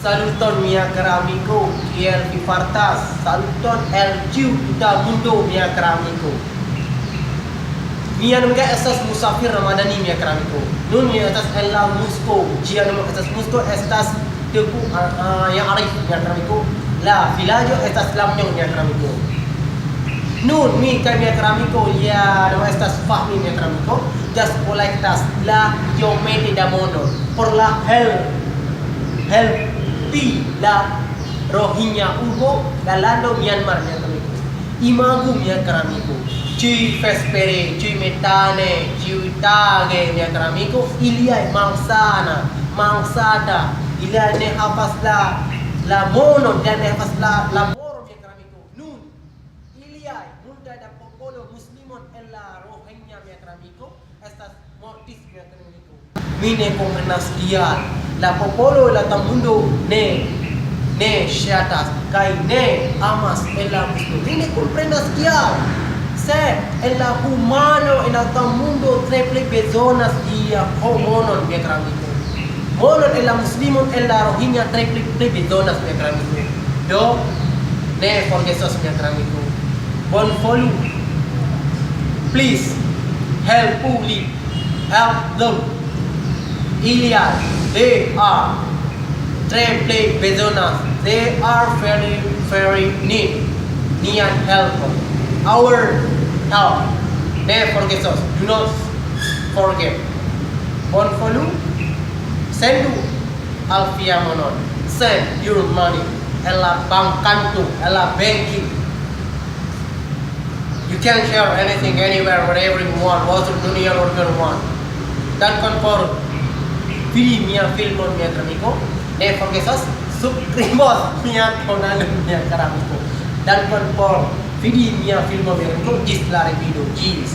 Saluton mia caro amico, kiel vi fartas? Saluton el tiu tuta mundo mia caro amico. Mia nunca estas musafir Ramadani mia caro amico. Nun mia estas en la Musco, gia nun estas Musco estas teku yang arif mia caro amico. La vilaĝo estas Lamnyong mia caro amico. Nun mi kaj mia caro amico ya no estas Fahmi mia caro amico. Just kolektas la iomete da mondo por la helpi la Rohingya urbo la lando Myanmar mia caro amico. Imagu mia caro amico. Ciui vespere, ciui metane, ciui tage mia caro amico, iliai mangsada, iliai ne havas la mono dan ne havas la laboro mia caro amico. Nun iliai multaj da popolo muslimon en la Rohingya mia caro amico estas mortis mia caro amico. Mi ne komprenas tial la popolo la tamundo ne ŝatas kaj ne amas en la muslim. Mi ne komprenas tial. Se en la humano en la mundo triple bezonas dia homonon mia caro amico. Monon en la muslimon en la Rohingya triple bezonas mia caro amico. Do ne forgesos mia caro amico. Bonvolu. Please help them. Iliai, they are triple bezonas. They are very need help. Our help. Ne forgesos. Do not forget. Bonvolu. Sendu Alfia Monon. Send your money. Ela bankantu. Ela banking. You can share anything, anywhere, wherever you want. What's dunia or you want. Dan for video mia filmon mia amico. Ne forgesos. Subscribos mia canal mia amico. Dan for video mia filmon mia amico. Gis la video. Gis.